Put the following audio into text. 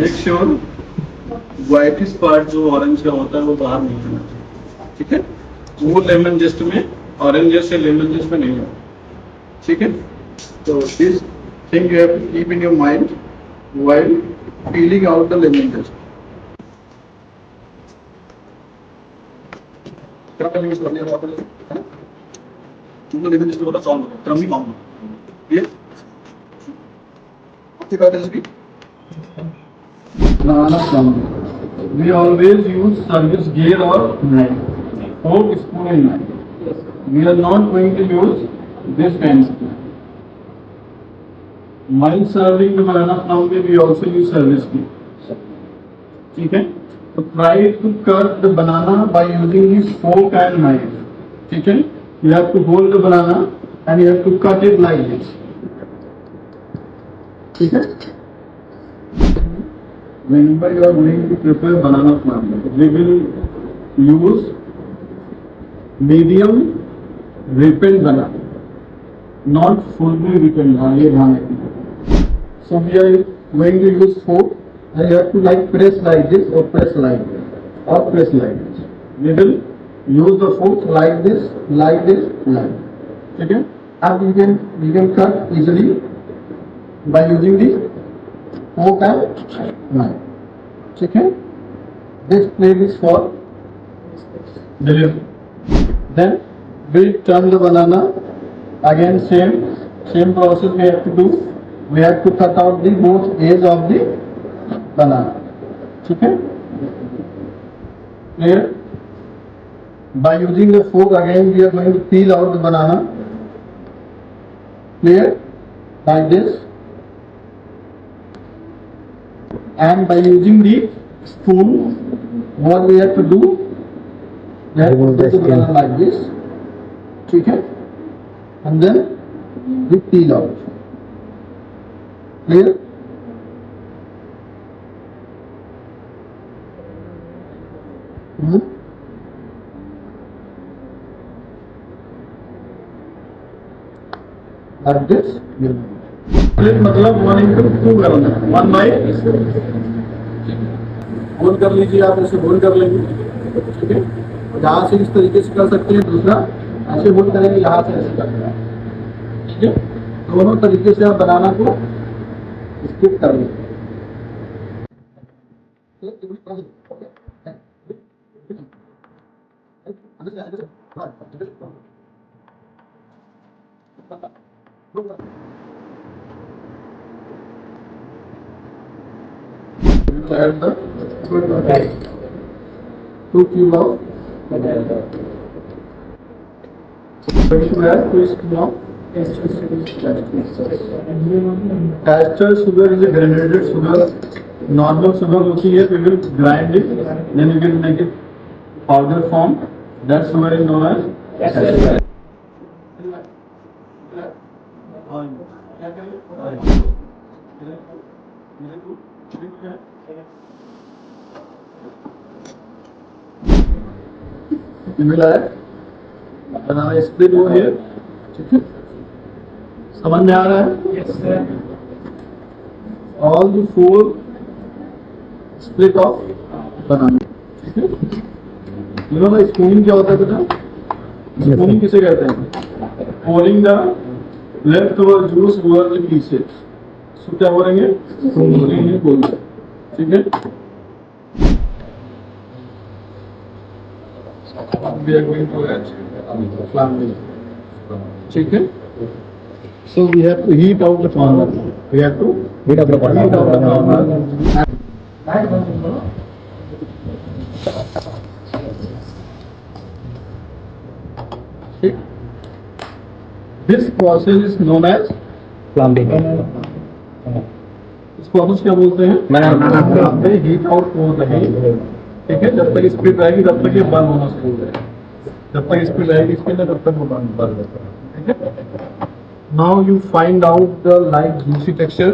Make sure whitish part जो orange का होता है वो बाहर नहीं आना चाहिए, ठीक है। वो लेमन जेस्ट में, ऑरेंज जैसे लेमन जेस्ट में नहीं होगा, ठीक है। तो this thing you have to keep in your mind while peeling out the lemon zest. Lemon zest होता सॉल्व क्रमी माउंट ये Banana Flambé. We always use service gear or knife, fork, spoon and knife. We are not going to use this kind of knife. While serving the banana flambé, we also use service gear. ठीक है? So try to cut the banana by using this fork and knife. ठीक है? You have to hold the banana and you have to cut it like this. ठीक है? Whenever you are going to prepare banana flambé, we will use medium ripened banana, not fully ripened banana. So we are going to use fork, and you have to like press like this or press like this or press like this. We will use the fork like this, like this, like this. Okay? And you can cut easily by using the fork and knife. ठीक है? This plate is for delivery. Then we turn the banana. Again same process we have to do. We have to cut out the both edge of the banana. ठीक है? Clear? By using the fork again we are going to peel out the banana. Clear? Like this. And by using the spoon, what we have to do, we have to put the banana like this, ठीक है? And then we peel out. Clear? Like this. मतलब 1:2 करना, 1/, whole कर लीजिए आप, ऐसे whole कर लेंगे, ठीक है। यहाँ से इस तरीके से कर सकते हैं, दूसरा ऐसे होल करेंगे, यहाँ से ऐसे करना है, ठीक है। दोनों तरीके से आप बनाना को स्किप कर लेंगे। Add the 2 cube of castor sugar is a granulated sugar. Normal sugar होती है, we will grind it, then we will make it powder form. That sugar is known as castor. मिला है बनाना स्प्लिट वो है, ठीक है। समझ में आ रहा है? Yes sir. All the 4 split of बनाना, ठीक है। यू नो द स्पूनिंग क्या होता है बेटा? स्पूनिंग किसे कहते हैं? pouring the leftover juice over the pieces. सो क्या हो रहे हैं? बोल, ठीक है। We are going to add flambe, ठीक है। So we have to heat out the flour. We have to heat out the flour. This process is known as flambing. इस प्रोसेस क्या बोलते हैं? फ्लैम्बे हीट आउट हो रही है, ठीक है। जब तक स्पीड रहेगी तब तक ये बंद होना शुरू हो जाएगा, जब तक स्पीड रहेगी इसके लिए तब तक वो बंद होता है, ठीक है। Now you find out the light juicy texture